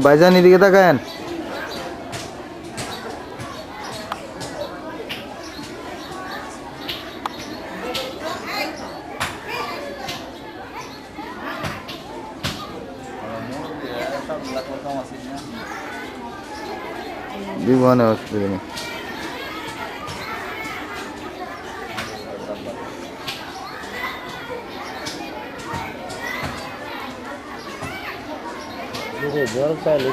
ভাইজান এদিকে তাকায়েন। জীবনে অসুবিধা নেই। জল চাইলে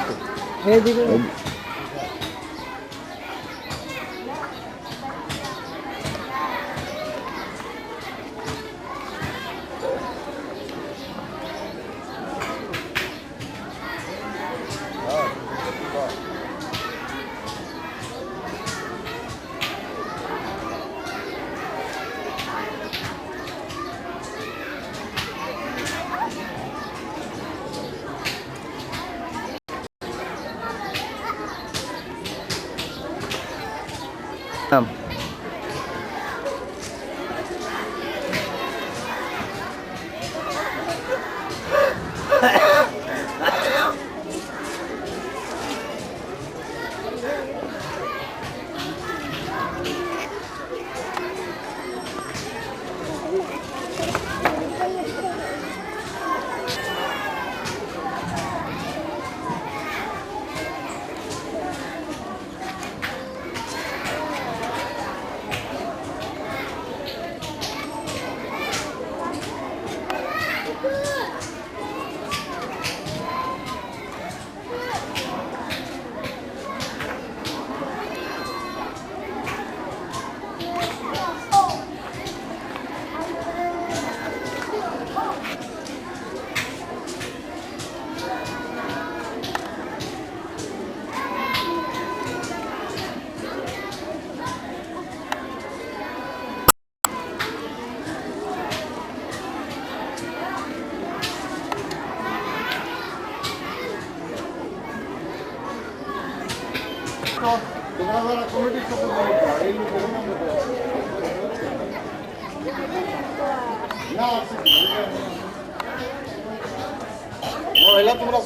মহিলা তোমরা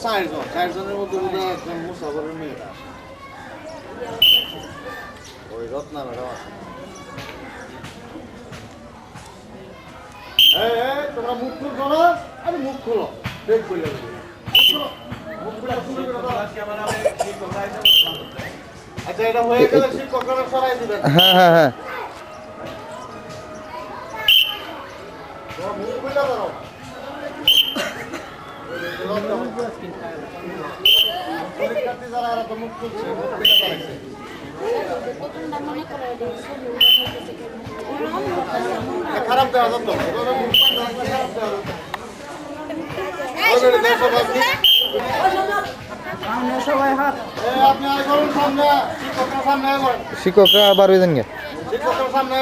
চারজনের মধ্যে মুসাফরের মেয়েরা ওই রত্না ম্যাডাম আছে। তোমরা মুখ খুলছো না? আরে মুখ খোলো, পেট খুলে আচ্ছা, এটা হয়ে গেলে শিক্ষকরা সরাই দিবেন। হ্যাঁ হ্যাঁ হ্যাঁ, মুখ খুলে দাও। খারাপ দেওয়া যেত শিক্ষকরা আবার ওই দিন গে শিক্ষকরা সামনে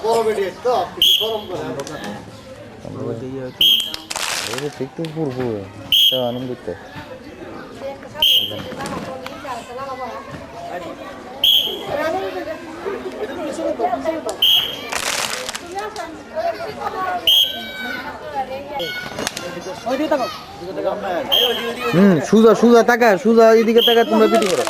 বড় বেরিয়ে তো কিছু গরম করে একটু পূর্ব আনন্দিত সুজা সুজা টাকা সুজা এদিকে টাকা তোমরা পিটি করো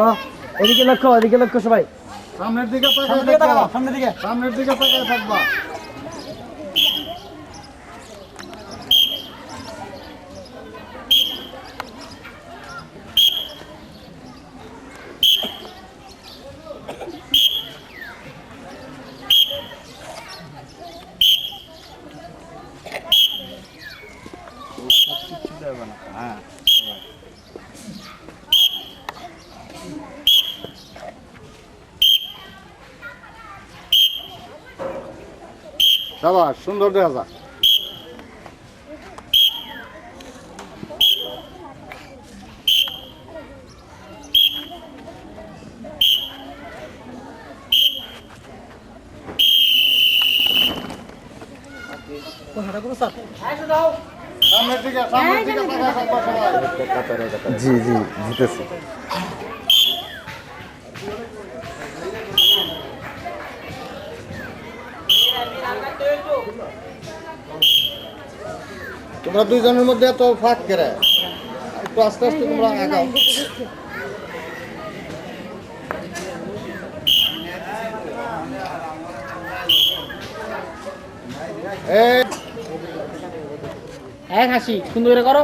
সবাই এদিকে লক্ষ্য সবাই সামনের দিকে তাকাও, সামনের দিকে তাকায় থাকবা। সাবাস, সুন্দর দেখা যায়। সামনের দিকে তাকায় থাকবা সবাই। জি জি জিতেছি। তোমরা দুইজনের মধ্যে এত ফাঁক কেরে, একটু আস্তে আস্তে তোমরা আগাও। এক হাসি সুন্দর করে করো।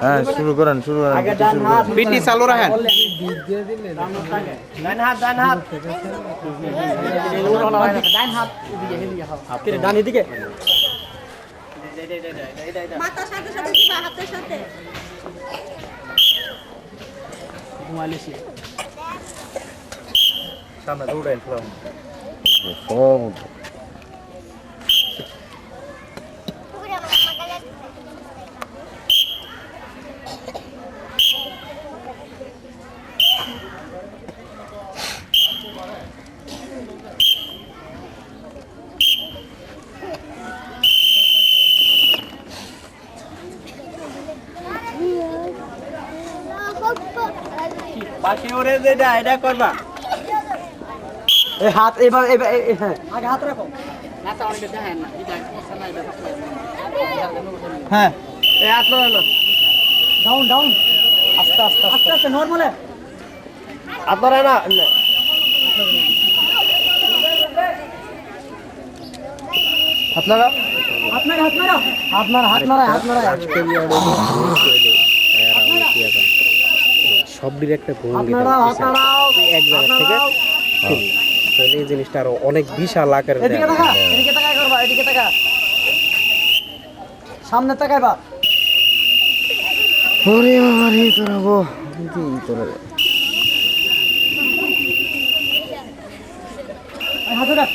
হ্যাঁ শুরু করেন পিটি চালু রাখেন। ডান এদিকে মাথার সাথে সাথে দিবা হাতের সাথে। সামনে দৌড়াই সব বাকি ওরে যেটা এটা করবা। এই হাত এবার হ্যাঁ আগে হাত রাখো। নাটা অনেক দেখেন না এটা সমস্যা নাই, এটা হ্যাঁ এই হাত লও না, ডাউন ডাউন আস্তে আস্তে আস্তে আস্তে নরমালে আপনারা না আপনারা আপনারা আপনারা আপনারা আপনারা আপনারা সবটির একটা ভঙ্গি আপনারা আপনারা এক জায়গা থেকে তাহলে এই জিনিসটা আরো অনেক বিশাল আকারের এদিকে তাকা, এদিকে তাকাই করবা, এদিকে তাকা, সামনে তাকাইবা। ওরে বাবা রে তোরা গো কি তোরা হাতে রাখ।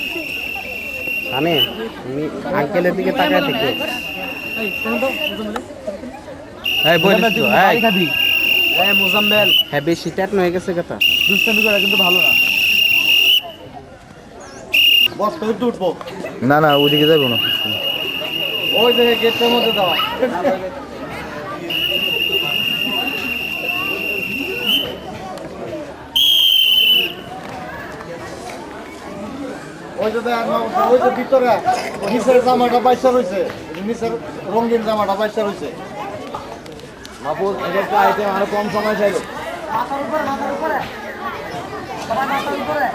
জানে আমি আঙ্কেলের দিকে তাকায় থেকে এই শুনো তো মুজাম্মেল, এই বইলে তো এই খাবি এই মুজাম্মেল হ্যাঁ বেশি ট্যাট হয়ে গেছে কথা। দুষ্টামি করা কিন্তু ভালো না। বস তো উঠবো, না না ওদিকে যাবো না। ওই যে গেটের মধ্যে দাও। ওই যে ওই যে ভিতরে নিচের জামাটা বাইসা রয়েছে, নিচের রঙিন জামাটা বাইসা রয়েছে। মাহফুজ এটা একটু আইতে আরো কম সময় চাইলো। মাথার উপরে মাথার উপরে সবার মাথার উপরে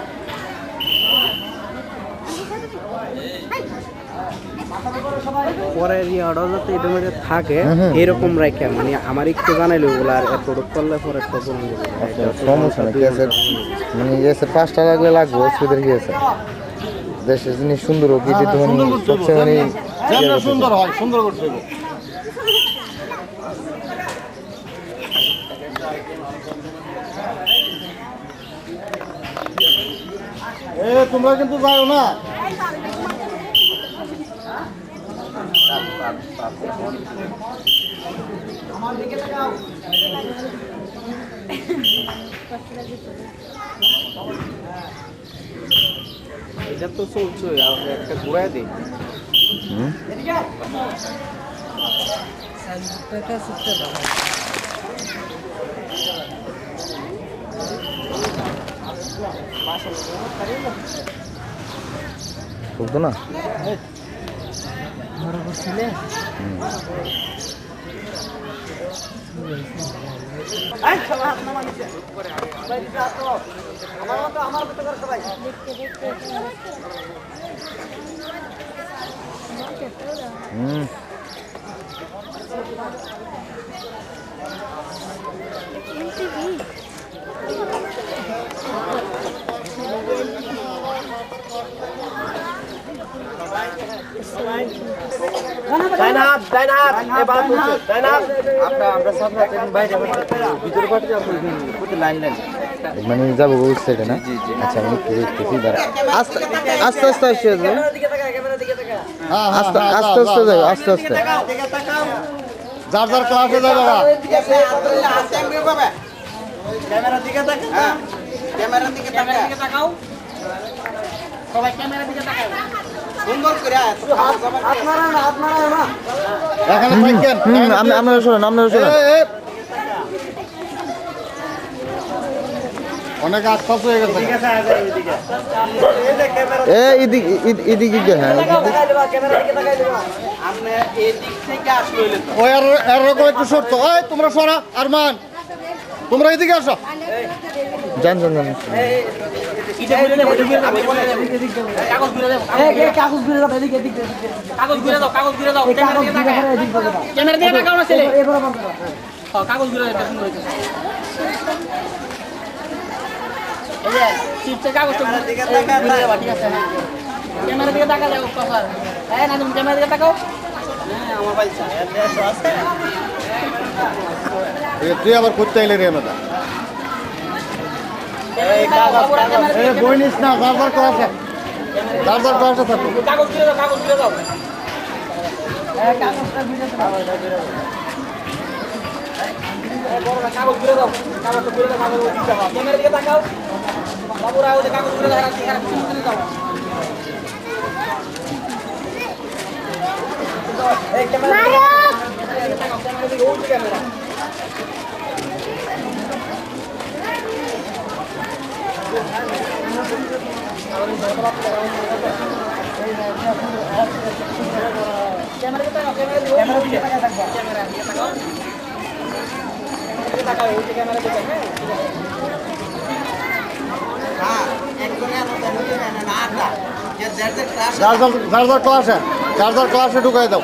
পরের ইয়াটা যাতে এটা মধ্যে থাকে এরকম রাখা, মানে আমার একটু জানাইলো ওগুলো আর এত করলে পরে একটা বলুন সমস্যা নেই গ্যাসের মানে গ্যাসের 5টা লাগলে লাগবে, অসুবিধার কি আছে। দেশের জিনিস সুন্দর হোক এটি তো মানে সবচেয়ে মানে যেমন সুন্দর হয়, সুন্দর করতে হবে। এ তোমরা কিন্তু যাও না। আমার দিকে তাকাও। এটা তো চলছে একটা ঘুরাই দিই। এদিকে ঠকতো না হুম মানে যাবো ওই সাইডে না আচ্ছা আমি একটু দেখতেছি দাঁড়া আস্তে আস্তে আস্তে আসছে আস্তে আস্তে আস্তে যাবে আস্তে আস্তে যার যার ক্লাসে যায় বাবা ক্যামেরার দিকে তাকাও সবাই ক্যামেরার দিকে তাকাও সুন্দর করে হাত মারা না এখানে থাকেন আপনারা শোনেন আপনারা শোনেন অনেক আশপাশ হয়ে গেছে এদিকে হ্যাঁ আপনি এই দিক থেকে আসলে ওই এরকম একটু সরত ওই তোমরা সরা আরমান তোমরা এদিকে আসো যান যান যান তুই আবার করতে আইলে রে মেয়েটা বই নিস না যার যার ক্লাসে থাকো যার যার ক্লাসে ঢুকাই দাও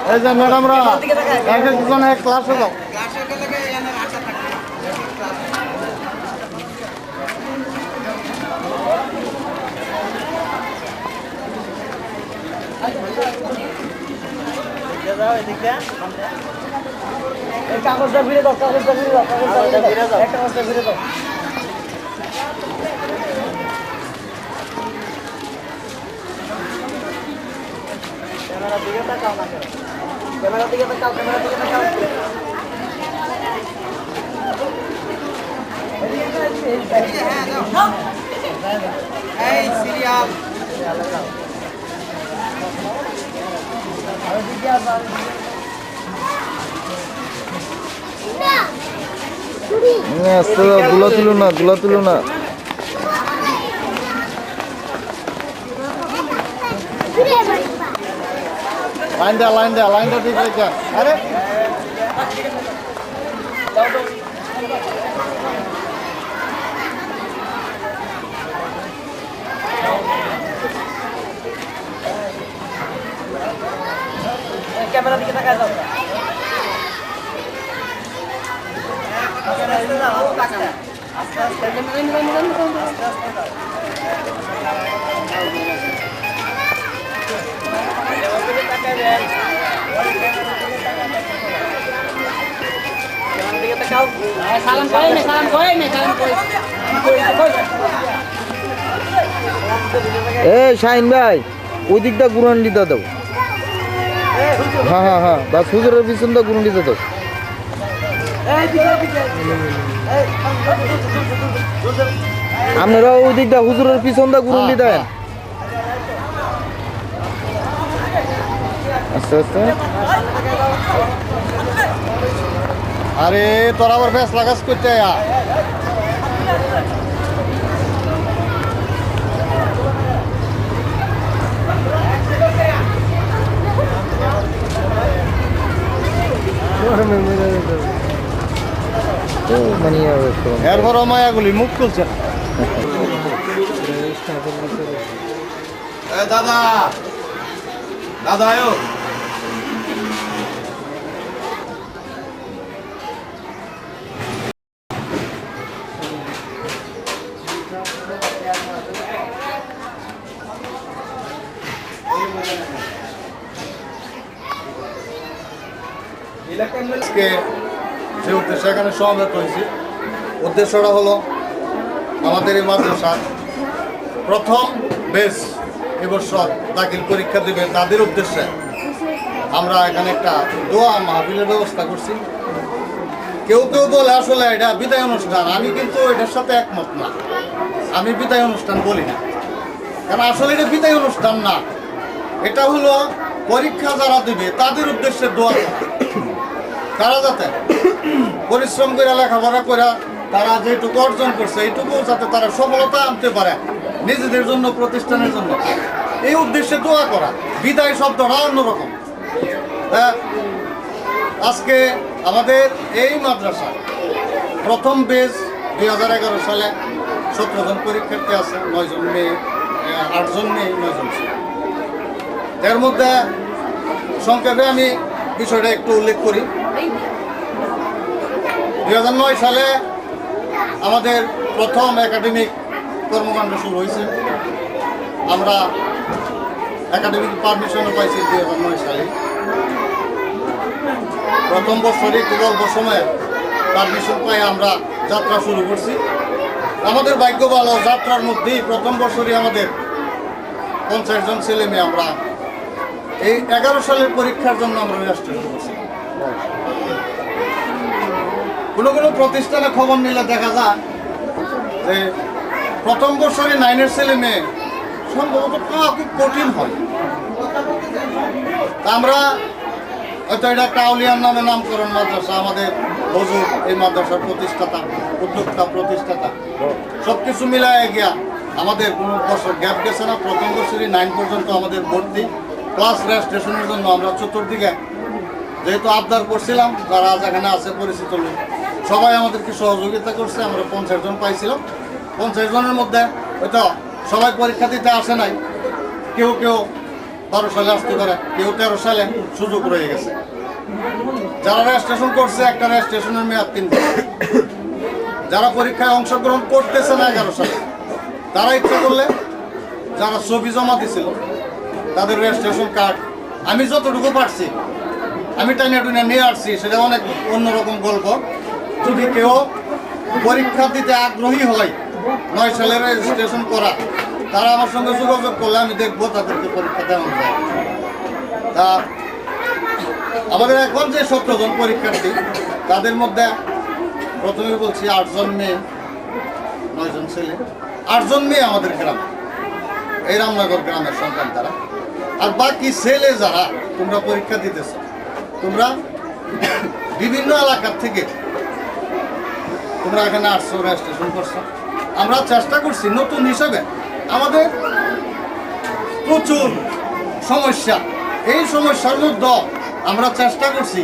এই যে ম্যাডামরা এক একজন এক ক্লাসে দাও কাগজটা ফিরে দাও কাগজটা ফিরে দাও কাগজটা ফিরে দাও ক্যামেরা দিকে তাকাও না ক্যামেরা দিকে তাকাও এই সিরিয়াল গুলা তুলো না লাইনটা ঠিক রেখে আরে ক্যামেরা দিকে তাকায় দাও আস্তে আস্তে সালাম করে শাহিন ভাই ওই দিকটা গুরুন দিতে দাও হ্যাঁ বা সুজরের পিছনটা গুরুন দিতে দাও আপনারা ওই দিকটা হুজুরের পিছনটা গুরুন দেন আস্তে আস্তে আরে তোরা আবার বেশ লাগাস করতে আয়া মানে এরপর মায়াগুলি মুখ খুলছে না। দাদা দাদা আয়ো আজকে যে উদ্দেশ্যে এখানে সমবেত হয়েছি উদ্দেশ্যটা হলো আমাদের এই মাদ্রাসার প্রথম বেস এবছর দাখিল পরীক্ষা দেবে তাদের উদ্দেশ্যে আমরা এখানে একটা দোয়া মাহফিলের ব্যবস্থা করছি। কেউ কেউ বলে আসলে এটা বিদায় অনুষ্ঠান, আমি কিন্তু এটার সাথে একমত না। আমি বিদায় অনুষ্ঠান বলি না, কারণ আসলে এটা বিদায় অনুষ্ঠান না, এটা হলো পরীক্ষা যারা দেবে তাদের উদ্দেশ্যে দোয়া করা। তারা যাতে পরিশ্রম করে লেখাপড়া করে তারা যেটুকু অর্জন করছে এইটুকু যাতে তারা সফলতা আনতে পারে নিজেদের জন্য, প্রতিষ্ঠানের জন্য, এই উদ্দেশ্যে দোয়া করা। বিদায় শব্দটা অন্যরকম। আজকে আমাদের এই মাদ্রাসা প্রথম বেজ 2011 সালে 17 জন পরীক্ষার্থী আছে, 9 জন মেয়ে, 8 জন মেয়ে, 9 জন ছেলে। এর মধ্যে সংক্ষেপে আমি বিষয়টা একটু উল্লেখ করি। 2009 সালে আমাদের প্রথম একাডেমিক কর্মকাণ্ড শুরু হয়েছে। আমরা একাডেমিক পারমিশনও পাইছি 2009 সালে। প্রথম বছরই একটু অল্প সময়ে পারমিশন পাই আমরা যাত্রা শুরু করছি। আমাদের ভাগ্য ভালো, যাত্রার মধ্যেই প্রথম বছরই আমাদের 50 জন ছেলে মেয়ে আমরা এই 11 সালের পরীক্ষার জন্য আমরা রেজিস্ট্রেশন করছি। কোনো কোনো প্রতিষ্ঠানে খবর নিলে দেখা যায় যে প্রথম বছরে 9-এর ছেলে মেয়ে সম্ভবত পাওয়া খুব কঠিন হয়। আমরা হয়তো এটা একটা আউলিয়ার নামে নামকরণ মাদ্রাসা, আমাদের হুজুর এই মাদ্রাসার প্রতিষ্ঠাতা, উদ্যোক্তা, প্রতিষ্ঠাতা, সব কিছু মিলায় গিয়া আমাদের কোনো বছর গ্যাপ গেছে না। প্রথম বছরই 9 পর্যন্ত আমাদের ভর্তি, ক্লাস রেজিস্ট্রেশনের জন্য আমরা চতুর্দিকে যেহেতু আবদার করছিলাম, যারা আজ এখানে আছে পরিচিত লোক সবাই আমাদেরকে সহযোগিতা করছে। আমরা 50 জন পাইছিলাম। 50 জনের মধ্যে হয়তো সবাই পরীক্ষা দিতে আসে নাই, কেউ কেউ 12 সালে আসতে পারে, কেউ 13 সালে সুযোগ রয়ে গেছে। যারা রেজিস্ট্রেশন করছে একটা রেজিস্ট্রেশনের মেয়াদ 3 বছর। যারা পরীক্ষায় অংশগ্রহণ করতেছে না 11 সালে, তারা ইচ্ছা করলে যারা ছবি জমা দিছিল তাদের রেজিস্ট্রেশন কার্ড আমি যতটুকু পারছি আমি টাইনে টুনে নিয়ে আসছি, সেটা অনেক অন্যরকম গল্প। যদি কেউ পরীক্ষা দিতে আগ্রহী হয় 9 সালের রেজিস্ট্রেশন করা, তারা আমার সঙ্গে যোগাযোগ করলে আমি দেখবো তাদেরকে পরীক্ষা দেওয়া যায়। তা আমাদের এখন যে 17 জন পরীক্ষার্থী, তাদের মধ্যে প্রথমে বলছি 8 জন মেয়ে, 9 জন ছেলে। 8 জন মেয়ে আমাদের গ্রামে, এই রামনগর গ্রামের সন্তান তারা। আর বাকি ছেলে যারা তোমরা পরীক্ষা দিতেছ, তোমরা বিভিন্ন এলাকার থেকে তোমরা এখানে আসছো, রেজিস্ট্রেশন করছো। আমরা চেষ্টা করছি নতুন হিসাবে, আমাদের প্রচুর সমস্যা, এই সমস্যার মধ্যে আমরা চেষ্টা করছি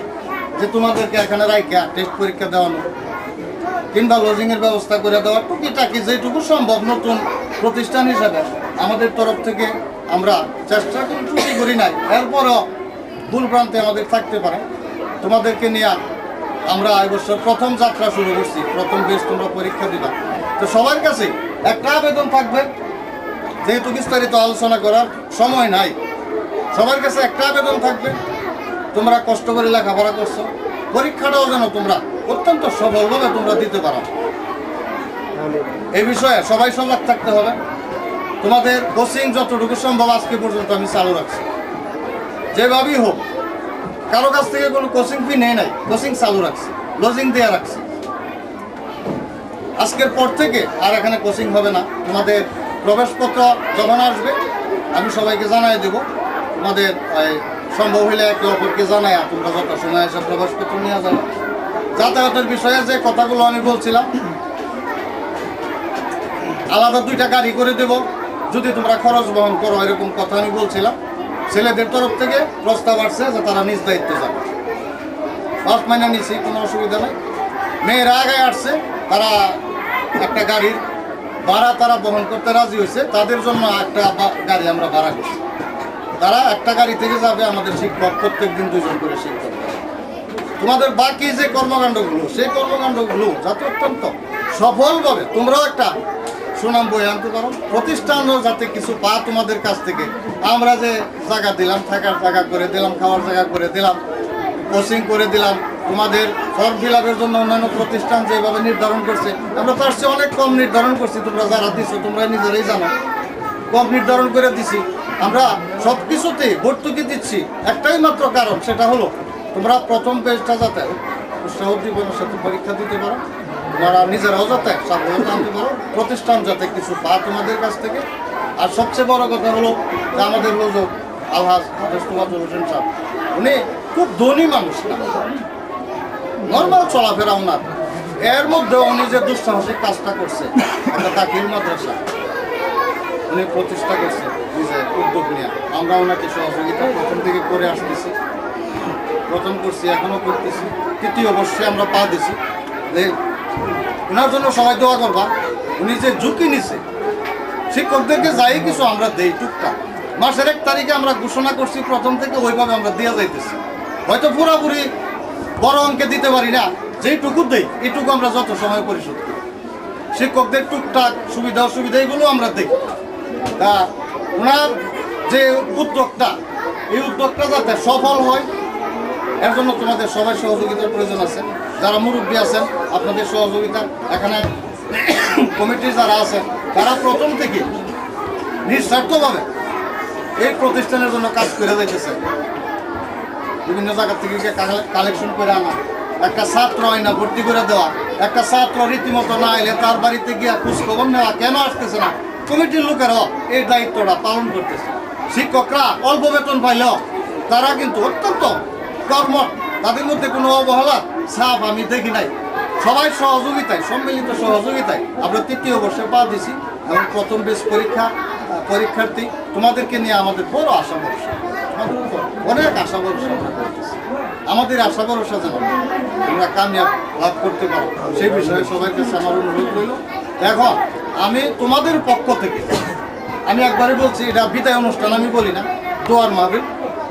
যে তোমাদেরকে এখানে রাইখা টেস্ট পরীক্ষা দেওয়ানো কিংবা লজিংয়ের ব্যবস্থা করে দেওয়া, টুকিটাকি যেটুকু সম্ভব নতুন প্রতিষ্ঠান হিসাবে আমাদের তরফ থেকে আমরা চেষ্টা করি, ত্রুটি করি নাই। এরপরও ভুল প্রান্তে আমাদের থাকতে পারে। তোমাদেরকে নিয়ে আমরা এবছর প্রথম যাত্রা শুরু করছি, প্রথম বেশ তোমরা পরীক্ষা দিবা। তো সবার কাছে একটা আবেদন থাকবে, যেহেতু বিস্তারিত আলোচনা করার সময় নাই, সবার কাছে একটা আবেদন থাকবে, তোমরা কষ্ট করে লেখাপড়া করছো, পরীক্ষাটাও যেন তোমরা অত্যন্ত সফলভাবে তোমরা দিতে পারো। এই বিষয়ে সবাই সজাগ থাকতে হবে। তোমাদের কোচিং যতটুকু সম্ভব আজকে পর্যন্ত আমি চালু রাখছি, যেভাবেই হোক। কারো কাছ থেকে কোনো কোচিং ফি নেই নাই, কোচিং চালু রাখছি, লজিং দেওয়া রাখছি। আজকের পর থেকে আর এখানে কোচিং হবে না। তোমাদের প্রবেশপত্র যখন আসবে আমি সবাইকে জানাই দেব। তোমাদের সম্ভব হলে একে অপরকে জানাই তোমরা যত সময় এসে প্রবেশপত্র নিয়ে যাবে। যাতায়াতের বিষয়ে যে কথাগুলো আমি বলছিলাম, আলাদা 2টা গাড়ি করে দেব যদি তোমরা খরচ বহন করো, এরকম কথা আমি বলছিলাম। ছেলেদের তরফ থেকে প্রস্তাব আসছে যে তারা নিজ দায়িত্বে যাবে। ফার্স্ট মাইনে নিছি, কোনো অসুবিধা নেই। মেয়েরা আগে আসছে, তারা একটা গাড়ির ভাড়া তারা বহন করতে রাজি হয়েছে। তাদের জন্য একটা গাড়ি আমরা ভাড়া করছি। তারা একটা গাড়ি থেকে যাবে, আমাদের শিক্ষক প্রত্যেক দিন 2 জন করে শিক্ষক। তোমাদের বাকি যে কর্মকাণ্ডগুলো, সেই কর্মকাণ্ডগুলো যাতে অত্যন্ত সফলভাবে তোমরাও একটা সুনাম বয়ে আনতে পারো, প্রতিষ্ঠানও যাতে কিছু পা তোমাদের কাছ থেকে। আমরা যে জায়গা দিলাম, থাকার জায়গা করে দিলাম, খাওয়ার জায়গা করে দিলাম, কোচিং করে দিলাম, তোমাদের ফর্ম ফিল আপের জন্য অন্যান্য প্রতিষ্ঠান যেভাবে নির্ধারণ করছে, আমরা তার চেয়ে অনেক কম নির্ধারণ করছি। তোমরা যারা দিছো তোমরা নিজেরাই জানো, কম নির্ধারণ করে দিছি। আমরা সব কিছুতেই ভর্তুকি দিচ্ছি, একটাই মাত্র কারণ, সেটা হলো তোমরা প্রথম পেজটা যাতে উৎসাহ জীবনের সাথে পরীক্ষা দিতে পারো, তোমরা নিজেরাও যাতে সাবধানতা আনতে পারো, প্রতিষ্ঠান যাতে কিছু পা তোমাদের কাছ থেকে। আর সবচেয়ে বড় কথা হলো যে আমাদের হুজুর আলহাজ মোস্তফাজুল হোসেন সাহেব, উনি খুব ধনী মানুষ না, নর্মাল চলাফেরা ওনার। এর মধ্যে উনি যে দুঃসাহসিক কাজটা করছে, একটা দাখিল মাদ্রাসা উনি প্রতিষ্ঠা করছে নিজের উদ্যোগ নিয়ে। আমরা ওনাকে সহযোগিতা প্রথম থেকে করে আসতেছি, প্রথম করছি, এখনও করতেছি, তৃতীয় বর্ষে আমরা পা দিছি। ওনার জন্য সবাই দোয়া করবা। উনি যে ঝুঁকি নিছে, শিক্ষকদেরকে যাই কিছু আমরা দেই টুকটাক, মাসের 1 তারিখে আমরা ঘোষণা করছি, প্রথম থেকে ওইভাবে আমরা দিয়ে যাইতেছি। হয়তো পুরোপুরি বড় অঙ্কে দিতে পারি না, যেইটুকু দেই এইটুকু আমরা যত সময় পরিশোধ করি। শিক্ষকদের টুকটাক সুবিধা অসুবিধা এগুলো আমরা দিই। তা ওনার যে উদ্যোগটা, এই উদ্যোগটা যাতে সফল হয়, এর জন্য তোমাদের সবাই সহযোগিতার প্রয়োজন আছে। যারা মুরব্বী আছেন, আপনাদের সহযোগিতা। এখানে কমিটির যারা আছেন, তারা প্রথম থেকে নিঃস্বার্থভাবে এই প্রতিষ্ঠানের জন্য কাজ করে যাইতেছে। বিভিন্ন জায়গা থেকে কালেকশন করে আনা, একটা ছাত্র আয়না ভর্তি করে দেওয়া, একটা ছাত্র রীতিমতো না এলে তার বাড়িতে গিয়ে খোঁজখবর নেওয়া, কেন আসতেছে না, কমিটির লোকেরাও এই দায়িত্বটা পালন করতেছে। শিক্ষকরা অল্প বেতন পাইলেও তারা কিন্তু অত্যন্ত কর্মঠ, তাদের মধ্যে কোনো অবহেলা ছাপ আমি দেখি নাই। সবাই সহযোগিতায়, সম্মিলিত সহযোগিতায় আমরা 3য় বর্ষে পা দিছি। এবং প্রথম বেশ পরীক্ষার্থী তোমাদেরকে নিয়ে আমাদের বড় আশা ভরসা, অনেক আশা ভরসা আমরা করতেছি। আমাদের আশা ভরসা যেন তোমরা কামিয়াব লাভ করতে পারো, সেই বিষয়ে সবার কাছে আমার অনুরোধ রইল। এখন আমি তোমাদের পক্ষ থেকে, আমি একবারই বলছি, এটা বিদায় অনুষ্ঠান আমি বলি না, দোয়ার মাহফিল।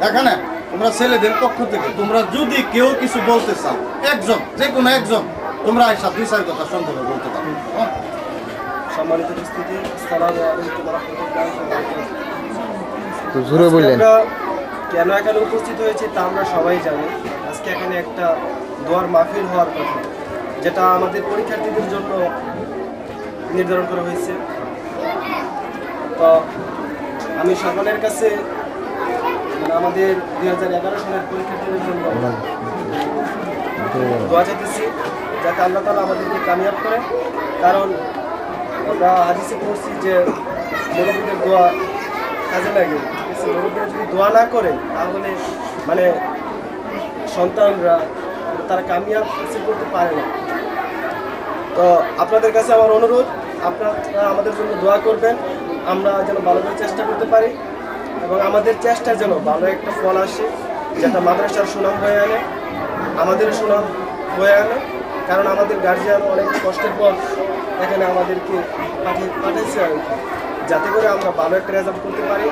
এখানে তোমরা ছেলেদের পক্ষ থেকে তোমরা যদি কেউ কিছু বলতে চাও, একজন, যে কোনো একজন, তোমরা এসে 2-4 কথা সংক্ষেপে বলতে পারো। সম্মানিত উপস্থিতি, আসসালামু আলাইকুম ওয়া রাহমাতুল্লাহি। তো জোরে বললেন। আমরা কেন এখানে উপস্থিত হয়েছি তা আমরা সবাই জানি। আজকে এখানে একটা দোয়ার মাহফিল হওয়ার কথা, যেটা আমাদের পরীক্ষার্থীদের জন্য নির্ধারণ করা হয়েছে। তো আমি সকলের কাছে, মানে আমাদের 2011 সালের পরীক্ষার্থীদের জন্য দোয়া চাইতেছি, যাতে আল্লাহ তাআলা আমাদেরকে কামিয়াব করে। কারণ আমরা হাদিসে পড়ছি যে মুরব্বীদের দোয়া কাজে লাগে। মুরব্বীরা যদি দোয়া না করে, তাহলে মানে সন্তানরা তারা কামিয়াব হাসিল করতে পারে না। তো আপনাদের কাছে আমার অনুরোধ, আপনারা আমাদের জন্য দোয়া করবেন, আমরা যেন ভালোভাবে চেষ্টা করতে পারি এবং আমাদের চেষ্টা যেন ভালো একটা ফল আসে, যেটা মাদ্রাসার সুনাম হয়ে আনে, আমাদের সুনাম হয়ে আনে। কারণ আমাদের গার্জিয়ান অনেক কষ্টের পর এখানে আমাদেরকে পাঠিয়েছে আর কি, যাতে করে আমরা ভালো একটা রেজাল্ট করতে পারি,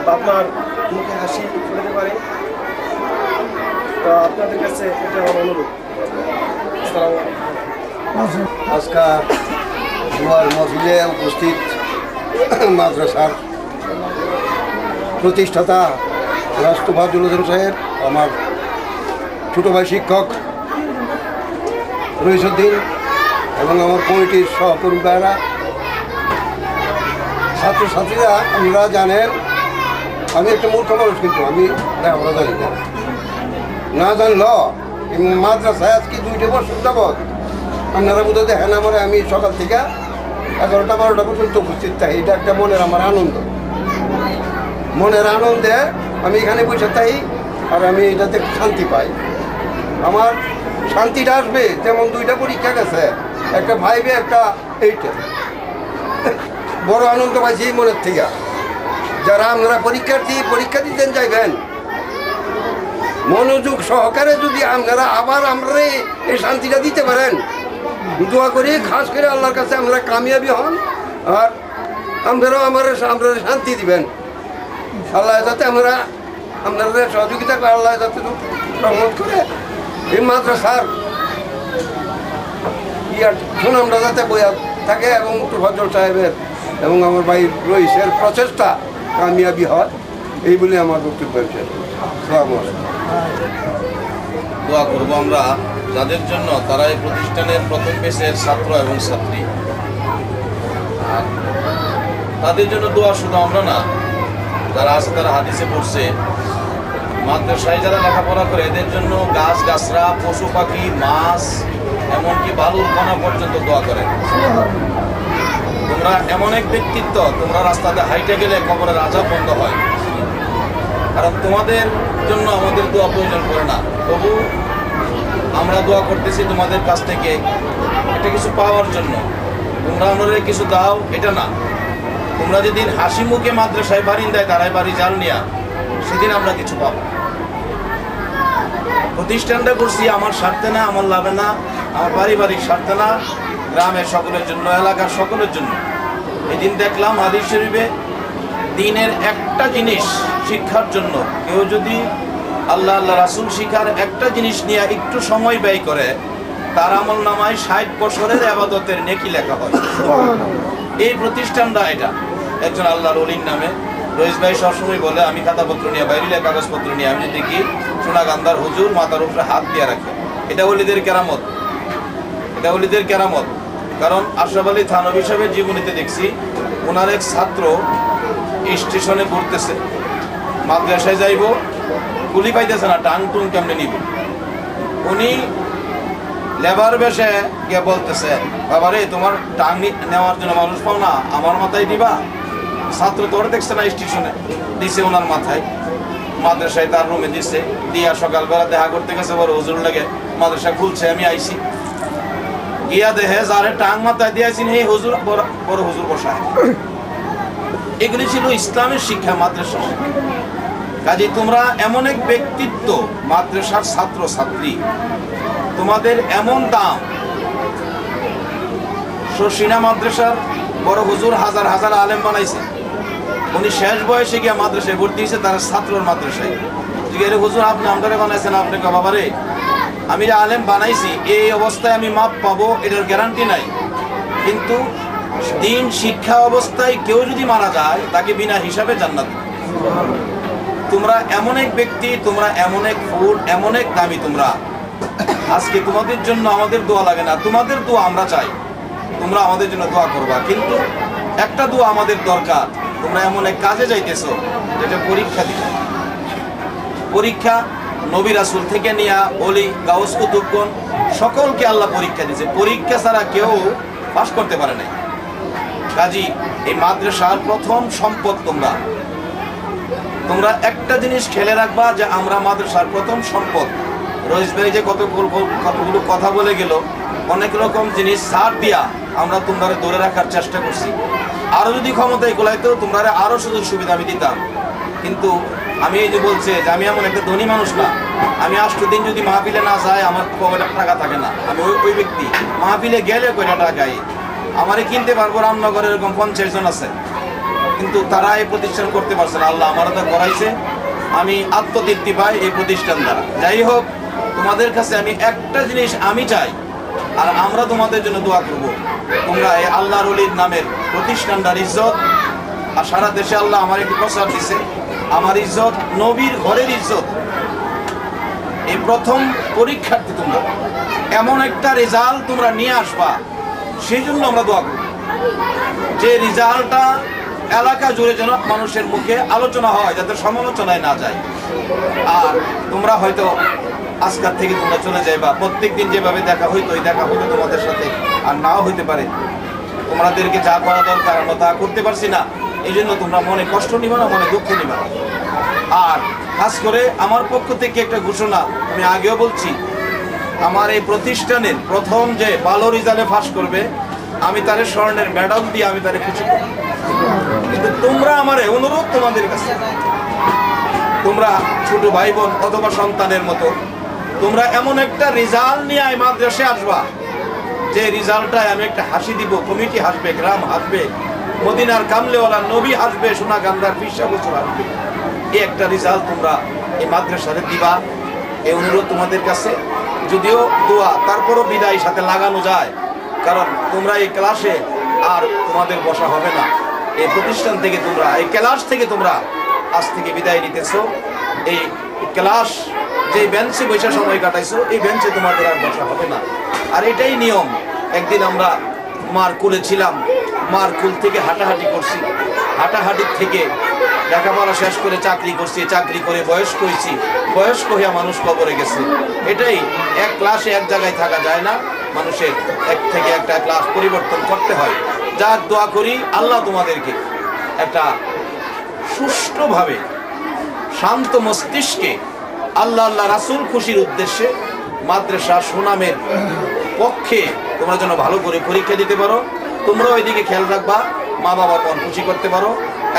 বাপমার মুখে হাসি ফোটাতে পারি। তো আপনাদের কাছে এটা আমার অনুরোধ। আসসালামু আলাইকুম। আজকে দোয়ার মাহফিলে উপস্থিত মাদ্রাসার প্রতিষ্ঠাতা মোস্তফাজুল হোসেন সাহেব, আমার ছোটো ভাই শিক্ষক রইসুদ্দিন এবং আমার কমিটির সহকর্মী ভাইরা, ছাত্রছাত্রীরা, আপনারা জানেন আমি একটা মূর্খ মানুষ, কিন্তু আমি লেখাপড়া জানি না জানলেও এই মাদ্রাসায় আজকে 2 বছর যাবৎ আপনারা বোধহয় দেখেন আমার, আমি সকাল থেকে 11টা-12টা পর্যন্ত উপস্থিত থাকি। এটা একটা মনের আমার আনন্দ, মনের আনন্দে আমি এখানে বসে থাকি আর আমি এটাতে শান্তি পাই। আমার শান্তিটা আসবে। যেমন 2টা পরীক্ষা গেছে, একটা 5-এ একটা 8-এ, বড় আনন্দ পাইছি মনের থেকে। যারা আপনারা পরীক্ষা দিতেন যাইবেন, মনোযোগ সহকারে যদি আপনারা আবার আমরা এই শান্তিটা দিতে পারেন, দোয়া করি খাস করে আল্লাহর কাছে আমরা কামিয়াবি হন। আর আপনারাও আমরা শান্তি দিবেন। আল্লাহ যাতে আপনাদের সহযোগিতা করে, আল্লাহ যাতে রহমত করে এই মাদ্রাসার সুনামটা যাতে বইয়া থাকে এবং ফজল সাহেবের এবং আমার ভাই রইসের প্রচেষ্টা কামিয়াবি হয়, এই বলে আমার বক্তব্য শেষ। আসসালামু আলাইকুম। দোয়া করবো আমরা যাদের জন্য তারা এই প্রতিষ্ঠানের প্রথম বেসের ছাত্র এবং ছাত্রী, আর তাদের জন্য দোয়া শুধু আমরা না, যারা আছে তারা হাদিসে পড়ছে, মাদ্রাসায় যারা লেখাপড়া করে এদের জন্য গাছ গাছরা, পশু পাখি, মাছ, এমনকি বালুর কণা পর্যন্ত দোয়া করে। তোমরা এমন এক ব্যক্তিত্ব, তোমরা রাস্তাতে হাইটে গেলে কবরের আযাব বন্ধ হয়, কারণ তোমাদের জন্য আমাদের দোয়া প্রয়োজন পড়ে না। তবু আমরা দোয়া করতেছি তোমাদের কাছ থেকে এটা কিছু পাওয়ার জন্য। তোমরা আমাদের কিছু দাও এটা না, তোমরা যেদিন হাসি মুখে মাদ্রাসায় বারিন্দায় দাঁড়ায় বাড়ি জাল নিয়া, সেদিন আমরা কিছু পাবো। প্রতিষ্ঠানটা করছি আমার স্বার্থে না, আমার লাভে না, আমার পারিবারিক স্বার্থে না, গ্রামের সকলের জন্য, এলাকার সকলের জন্য। এদিন দেখলাম হাদিস শরীফে দিনের একটা জিনিস শিক্ষার জন্য কেউ যদি আল্লাহ রাসূল শিখার একটা জিনিস নিয়ে একটু সময় ব্যয় করে, তার আমল নামায় 60 বছরের ইবাদতের নেকি লেখা হয়। এই প্রতিষ্ঠানটা এটা একজন আল্লাহর ওলির নামে। রইস ভাই সবসময় বলে, আমি খাতাপত্র নিয়ে বাইরে কাগজপত্র নিয়ে আমি দেখি সোনাগান্ধার হুজুর মাথার উপরে হাত দিয়ে রাখে। এটা ওলিদের কেরামত, এটা ওলিদের কেরামত। কারণ আশরাফ আলী থানভী সাহেবের জীবনীতে দেখছি, ওনার এক ছাত্র স্টেশনে ঘুরতেছে, মাদ্রাসায় যাইব, কুলি পাইতেছে না, টাং টুং কেমনে নিব। উনি লেবার বেশে গিয়ে বলতেছে, বাবারে তোমার টাং নেওয়ার জন্য মানুষ পাও না, আমার মাথায় দিবা। ছাত্র তোর দেখছে না স্টেশনে, দিছে ওনার মাথায়, মাদ্রাসায় তার রুমে দিছে, দিয়া সকালবেলা দেখা করতে গেছে, বড় হুজুর লাগে, মাদ্রাসা খুলছে, আমি আইছি, গিয়া দেহে যারে টাং মাথায় দিয়েছেন এই হুজুর, বড় হুজুর বসায়। এগুলি ছিল ইসলামের শিক্ষা, মাদ্রাসা শিক্ষা। কাজে তোমরা এমন এক ব্যক্তিত্ব, মাদ্রাসার ছাত্র ছাত্রী, তোমাদের এমন দাম। শর্ষিনা মাদ্রাসার বড় হুজুর হাজার হাজার আলেম বানাইছে, উনি শেষ বয়সে গিয়ে মাদ্রাসায় ভর্তি হয়েছে, তার ছাত্রর মাদ্রাসায়। জিজ্ঞাসা, হুজুর আপনি আমদারে বানাইছেন, আপনি বাবারে আমি যে আলেম বানাইছি এই অবস্থায় আমি মাপ পাবো এটার গ্যারান্টি নাই, কিন্তু দিন শিক্ষা অবস্থায় কেউ যদি মারা যায় তাকে বিনা হিসাবে জান্নাত। তোমরা এমন এক ব্যক্তি, তোমরা এমন এক ফুল, এমন এক দামি। তোমরা আজকে তোমাদের জন্য আমাদের দোয়া লাগে না, তোমাদের দোয়া আমরা চাই, তোমরা আমাদের জন্য দোয়া করবা। কিন্তু একটা দোয়া আমাদের দরকার, তোমরা এমন এক কাজে যাইতেছো যেটা পরীক্ষা দিবে। পরীক্ষা নবী রাসূল থেকে নিয়া ওলি গাউস কুতুবগণ সকলকে আল্লাহ পরীক্ষা দিয়েছে, পরীক্ষা ছাড়া কেউ পাস করতে পারে নাই। কাজী এই মাদ্রাসার প্রথম সম্পদ তোমরা। তোমরা একটা জিনিস খেলে রাখবা যে আমরা মাদ্রাসার প্রথম সম্পদ। রইস ভাই যে কতগুলো কথা বলে গেল, অনেক রকম জিনিস ছাড় দিয়া আমরা তোমরা ধরে রাখার চেষ্টা করছি। আরো যদি ক্ষমতায় গোলাইতো তোমরা আরো সুযোগ সুবিধা আমি দিতাম, কিন্তু আমি এই যে বলছে যে আমি এমন একটা ধনী মানুষ না, আমি 8 দিন যদি মাহফিলে না যাই আমার পকেটে টাকা থাকে না। আমি ওই ব্যক্তি, মাহফিলে গেলে কয়টা টাকাই আমারে কিনতে পারবো। রামনগরে এরকম 50 জন আছে, কিন্তু তারা এই প্রতিষ্ঠান করতে পারছে না। আল্লাহ আমার তো করাইছে, আমি আত্মতৃপ্তি পাই এই প্রতিষ্ঠান দ্বারা। যাই হোক, তোমাদের কাছে আমি একটা জিনিস আমি চাই, আর আমরা তোমাদের জন্য দোয়া করব, তোমরা এই আল্লাহর ওলির নামের প্রতিষ্ঠানটার ইজ্জত, আর সারা দেশে আল্লাহ আমার একটু প্রচার দিছে, আমার ইজ্জত, নবীর ঘরের ইজ্জত। এই প্রথম পরীক্ষার্থী তোমরা এমন একটা রেজাল্ট তোমরা নিয়ে আসবা, সেই জন্য আমরা দোয়া করব যে রেজাল্টটা এলাকা জুড়ে যেন মানুষের মুখে আলোচনা হয়, যাতে সমালোচনায় না যায়। আর তোমরা হয়তো আজকাল থেকে তোমরা চলে যাইবা, প্রত্যেকদিন যেভাবে দেখা হইতো ওই দেখা হইতো তোমাদের সাথে, আর নাও হইতে পারে। তোমাদেরকে যা করা দরকার আমরা তা করতে পারছি না, এই জন্য তোমরা মনে কষ্ট নিবা না, মনে দুঃখ নিবা না। আর খাস করে আমার পক্ষ থেকে একটা ঘোষণা, আমি আগেও বলছি, আমার এই প্রতিষ্ঠানের প্রথম যে ভালো রেজাল্টে পাস করবে আমি তারে স্বর্ণের মেডাল দিয়ে আমি তারে খুশি করব। কিন্তু তোমরা আমারে অনুরোধ তোমাদের কাছে, তোমরা ছোট ভাই বোন অথবা সন্তানের মতো তোমরা এমন একটা রেজাল্ট নিয়ে এই মাদ্রাসায় আসবা যে রেজাল্টটায় আমি একটা হাসি দিব, কমিটি হাসবে, গ্রাম হাসবে, মদিনার কামলেওয়ালা নবী হাসবে, সোনাগান্ধার পিসা বছর হাসবে। এই একটা রেজাল্ট তোমরা এই মাদ্রাসাতে দিবা, এই অনুরোধ তোমাদের কাছে। যদিও দোয়া তারপরও বিদায় সাথে লাগানো যায়, কারণ তোমরা এই ক্লাসে আর তোমাদের বসা হবে না। এই প্রতিষ্ঠান থেকে তোমরা, এই ক্লাস থেকে তোমরা আজ থেকে বিদায় নিতেছো। এই ক্লাস যে বেঞ্চে বসে সময় কাটাইছো, এই বেঞ্চে তোমাদের আর বসা হবে না। আর এটাই নিয়ম। একদিন আমরা মার কুলে ছিলাম, মার কুল থেকে হাঁটাহাঁটি করছি, হাঁটাহাঁটির থেকে লেখাপড়া শেষ করে চাকরি করছি, চাকরি করে বয়স্ক হয়েছি, বয়স্ক হইয়া মানুষ কবরে গেছে। এটাই, এক ক্লাসে এক জায়গায় থাকা যায় না, মানুষের এক থেকে একটা ক্লাস পরিবর্তন করতে হয়। যার দোয়া করি আল্লাহ তোমাদেরকে একটা সুষ্ঠুভাবে শান্ত মস্তিষ্কে আল্লাহ আল্লাহ রাসূল খুশির উদ্দেশ্যে মাদ্রাসা সুনামের পক্ষে তোমরা যেন ভালো করে পরীক্ষা দিতে পারো। তোমরা ওইদিকে খেয়াল রাখবা, মা বাবার মন খুশি করতে পারো,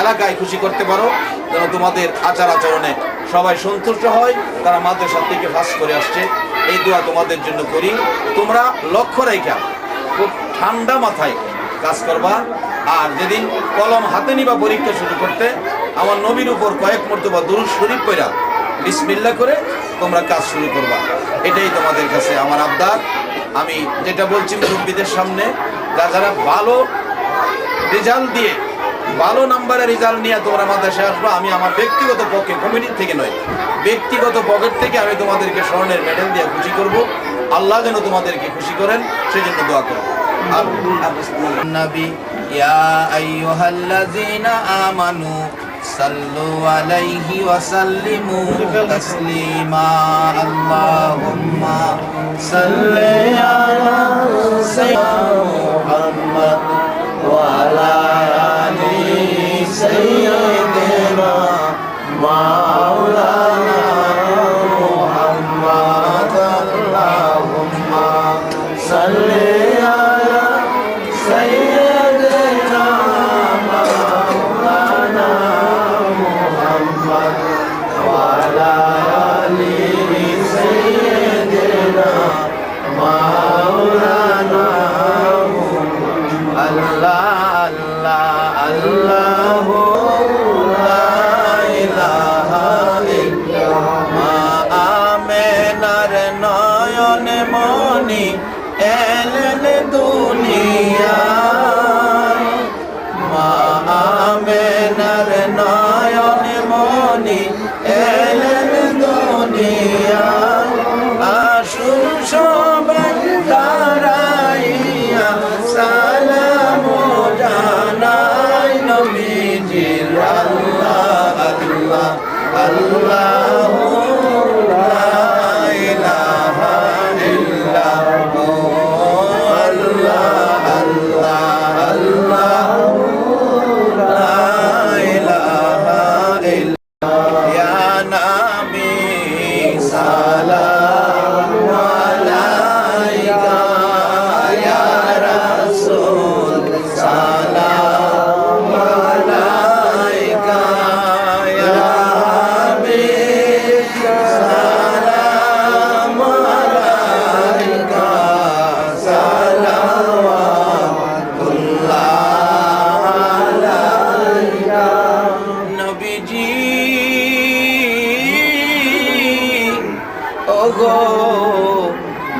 এলাকায় খুশি করতে পারো, যেন তোমাদের আচার আচরণে সবাই সন্তুষ্ট হয়, তারা মাদ্রাসা থেকে পাস করে আসছে। এই দোয়া তোমাদের জন্য করি। তোমরা লক্ষ্য রেখা খুব ঠান্ডা মাথায় কাজ করবা। আর যেদিন কলম হাতে নিবা পরীক্ষা শুরু করতে, আমার নবীর উপর কয়েক মর্তবা দুরূদ শরীফ পড়া বিসমিল্লাহ করে তোমরা কাজ শুরু করবা। এটাই তোমাদের কাছে আমার আবদার। আমি যেটা বলছি মুরব্বীদের সামনে, যারা ভালো রেজাল্ট দিয়ে, ভালো নাম্বারের রেজাল্ট নিয়ে তোমরা মাদ্রাসায় আসবা, আমি আমার ব্যক্তিগত পক্ষে, কমিটির থেকে নয়, ব্যক্তিগত পকেট থেকে আমি তোমাদেরকে স্বর্ণের মেডেল দিয়ে খুশি করব। আল্লাহ যেন তোমাদেরকে খুশি করেন, সেজন্য দোয়া করব। নবী ইয়া আইয়ুহাল্লাযীনা আমানু সাল্লু আলাইহি ওয়া সাল্লিমু তাসলিমা। আল্লাহুম্মা সাল্লি আলা সাইয়্যিদিনা মুহাম্মদ ওয়া আলা আলি সাইয়্যিদিনা মাওলানা মুহাম্মদ। আল্লাহুম্মা সাল্লি আলা সাইয়্যিদিনা মাওলানা মুহাম্মদ ওয়া আলা আলি সাইয়্যিদিনা মাওলানা। আল্লাহ আল্লাহ আল্লাহু লা ইলাহা ইল্লাল্লাহ। মা আমেনার নয়নে মনি এলেন দুনিয়ায়, মা আমেনার নয়নে মনি এলেন দুনিয়ায়। আসুন সবাই দাঁড়াইয়া সালাম জানাই নবীজির। আল্লাহ আল্লাহ আল্লাহু লা ইলাহা ইল্লাল্লাহ। আল্লাহ আল্লাহ আল্লাহু লা ইলাহা ইল্লাল্লাহ। ইয়া নবী সালাম আলাইকা, ইয়া রাসূল সালাম আলাইকা, ইয়া হাবিব সালাম আলাইকা, সালাওয়াতুল্লাহ আলাইকা। নবীজি ওগো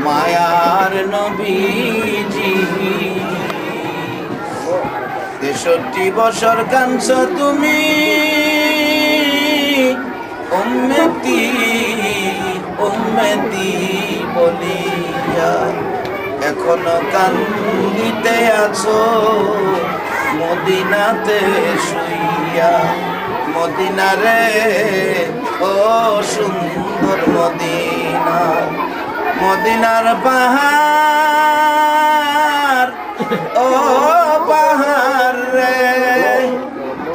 মায়ার নবীজি, 63 বছর কাঁদছ তুমি উম্মতি উম্মতি বলিয়া, এখনো কান্দিতে আছো মদিনাতে শুইয়া। মদিনা রে ও সুন্দর মদিনা, মদিনার পাহাড় ও পাহাড় রে,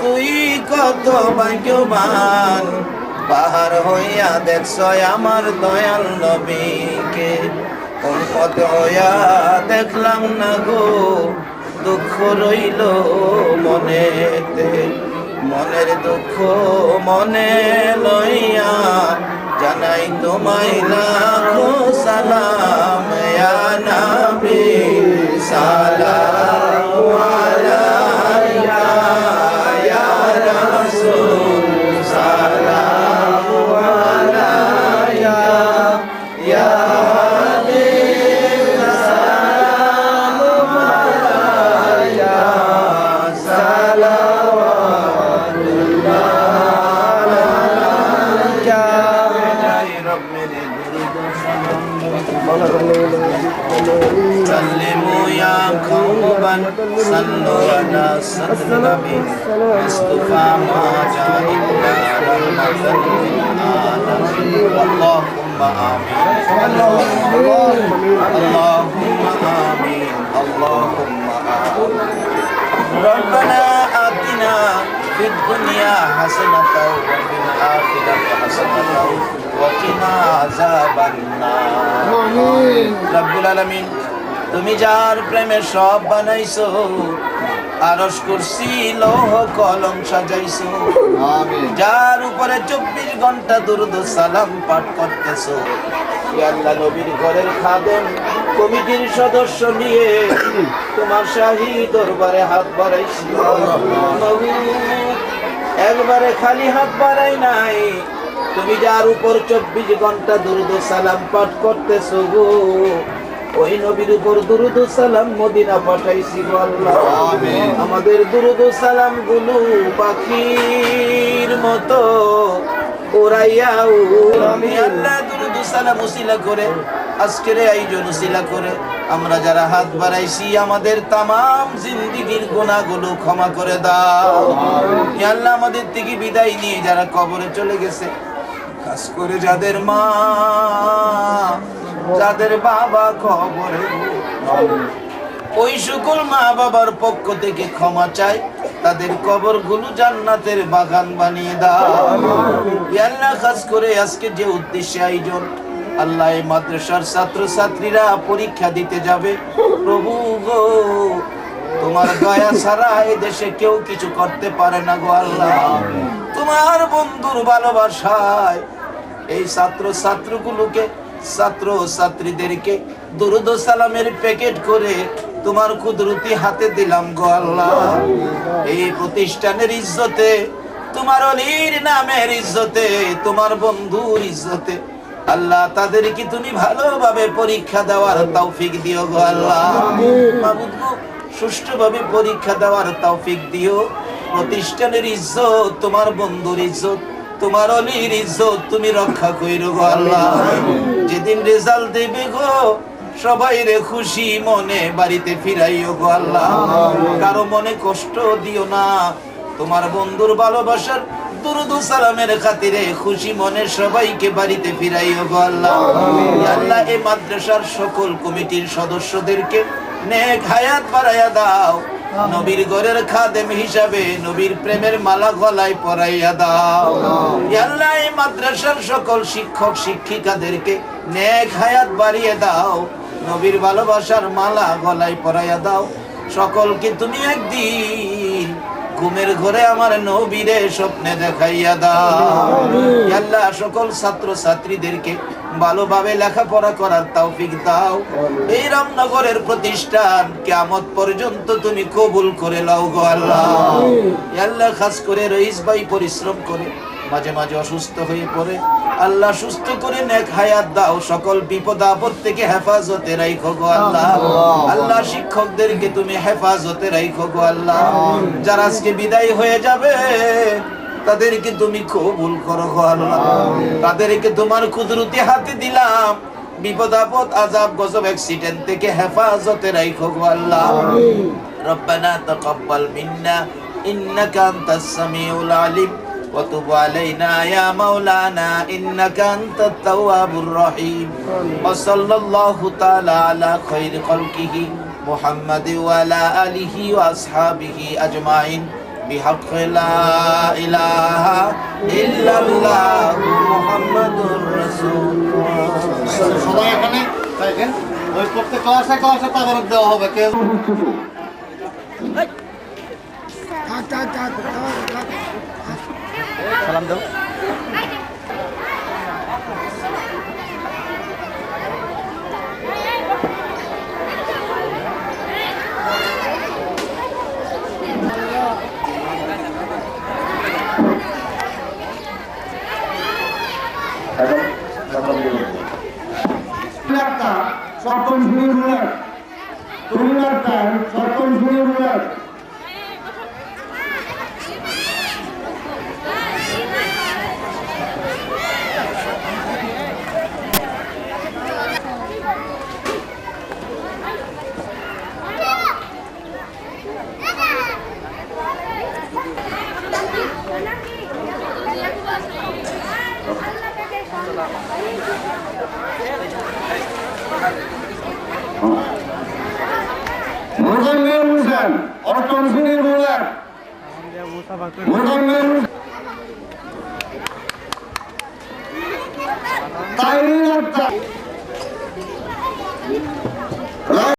তুই কত ভাগ্যবান, পাহাড় হইয়া দেখছ আমার দয়াল নবীকে। উম্মত হইয়া দেখলাম না গো, দুঃখ রইল মনেতে, মনের দুঃখ মনে লইয়া জানাই তোমায় লাখো সালাম ইয়া নবী সালাম আলাইকা ইয়া রাসূল সালাম আলাইকা ইয়া হাবিব সালাম আলাইকা সালাওয়াতুল্লাহ আলাইকা রব্বিল سلموا يا قوما صلوا على صدر النبي مصطفى ما جاء إلا رحمة للعالمين اللهم آمين اللهم آمين اللهم آمين ربنا آتنا في الدنيا حسنة وفي الآخرة حسنة وقنا عذاب النار رب العالمين তুমি যার প্রেমে সব বানাইছো, আরশ কুরসি লৌহ কলম সাজাইছো, যার উপরে 24 ঘন্টা দুরূদ ও সালাম পাঠ করতেছো, ইয়া আল্লাহ নবীর ঘরের খাদেম কমিটির সদস্য নিয়ে তোমার শাহী দরবারে হাত বাড়াইছি। একবারে খালি হাত বাড়াই নাই, তুমি যার উপর 24 ঘন্টা দুরূদ ও সালাম পাঠ করতেছো গো, ওই নবীর উপর দুরূদ ও সালাম মদিনা পাঠাইছি গো আল্লাহ। আমাদের দুরূদ ও সালাম গুলো পাখির মতো উড়াইয়া আল্লাহ দুরূদ ও সালাম উসিলা করে আজকের আয়োজন উসিলা করে আমরা যারা হাত বাড়াইছি আমাদের তামাম জিন্দেগীর গুনাহগুলো ক্ষমা করে দাও। ইয়া আল্লাহ আমাদের থেকে বিদায় নিয়ে যারা কবরে চলে গেছে, খাস করে যাদের মা যাদের বাবা কবরে, ওই সকল মা বাবার পক্ষ থেকে ক্ষমা চাই, তাদের কবরগুলো জান্নাতের বাগান বানিয়ে দাও। ইয়া আল্লাহ খাস করে আজকে যে উদ্দেশ্যে আয়োজন, আল্লাহ এই মাদ্রাসার ছাত্র ছাত্রীরা পরীক্ষা দিতে যাবে, প্রভু গো তোমার দয়া ছাড়া এই দেশে কেউ কিছু করতে পারে না গো আল্লাহ। তোমার বন্ধুর ভালোবাসায় এই ছাত্র ছাত্রগুলোকে ছাত্র ছাত্রীদেরকে দুরূদ ও সালামের প্যাকেট করে তোমার কুদরতি হাতে দিলাম গো আল্লাহ। এই প্রতিষ্ঠানের ইজ্জতে, তোমার অলির নামের ইজ্জতে, তোমার বন্ধুর ইজ্জতে আল্লাহ তাদেরকে তুমি ভালোভাবে পরীক্ষা দেওয়ার তৌফিক দিও গো আল্লাহ। মাবুদ গো সুষ্ঠুভাবে পরীক্ষা দেওয়ার তৌফিক দিও। প্রতিষ্ঠানের ইজ্জত, তোমার বন্ধুর ইজ্জত, তোমার অলির ইজ্জত তুমি রক্ষা কইরো গো আল্লাহ। যেদিন রেজাল্ট দেবে গো সবাই রে খুশি মনে বাড়িতে ফিরাইও গো আল্লাহ। কারো মনে কষ্ট দিও না, তোমার বন্ধুর ভালোবাসার দুরূদ ও সালামের খাতিরে খুশি মনে সবাইকে বাড়িতে ফিরাইও গো আল্লাহ। ইয়া আল্লাহ এই মাদ্রাসার সকল কমিটির সদস্যদেরকে নেক হায়াত বাড়াইয়া দাও, নবীর ঘরের খাদেম হিসাবে নবীর প্রেমের মালা গলায় পরাইয়া দাও। ইয়া আল্লাহ এই মাদ্রাসার সকল শিক্ষক শিক্ষিকাদেরকে নেক হায়াত বাড়িয়ে দাও, নবীর ভালোবাসার মালা গলায় পরাইয়া দাও। সকলকে তুমি একদিন ঘুমের ঘরে আমার নবীরে স্বপ্নে দেখাইয়া দাও। ইয়া আল্লাহ সকল ছাত্র ছাত্রীদেরকে ভালোভাবে লেখাপড়া করার তৌফিক দাও। এই রামনগরের প্রতিষ্ঠান কিয়ামত পর্যন্ত তুমি কবুল করে নাও গো আল্লাহ। ইয়া আল্লাহ খাস করে রইস ভাই পরিশ্রম করে মাঝে মাঝে অসুস্থ হয়ে পড়ে, আল্লাহ সুস্থ করে নেক হায়াত দাও, সকল বিপদ আপদ থেকে হেফাজতে রাখো গো আল্লাহ। আল্লাহ শিক্ষকদেরকে তুমি হেফাজতে রাখো গো আল্লাহ। যারা আজকে বিদায় হয়ে যাবে তাদেরকে তুমি কবুল করো গো আল্লাহ। তাদেরকে তোমার কুদরতি হাতে দিলাম, বিপদ আপদ আযাব গজব অ্যাক্সিডেন্ট থেকে হেফাজতে রাখো গো আল্লাহ। রব্বানা তাকাব্বাল মিন্না ইন্নাকা আনতাস সামিউল আলিম وتب علينا يا مولانا إنك أنت التواب الرحيم وصلى الله تعالى على خير خلقه محمد وعلى آله وأصحابه أجمعين بحق لا إله إلا الله محمد رسول الله. সবাই এখানে ওই প্রত্যেক ক্লাসে ক্লাসে তাবারক দেওয়া হবে কে সালাম দাও সপ্তম শ্রেণীর রুলার তুমি একটা সপ্তম শ্রেণীর রুলার মোজাম্মেল হোসেন অষ্টম শ্রেণীর রুলার মোজাম্মেল তাইরিন আক্তার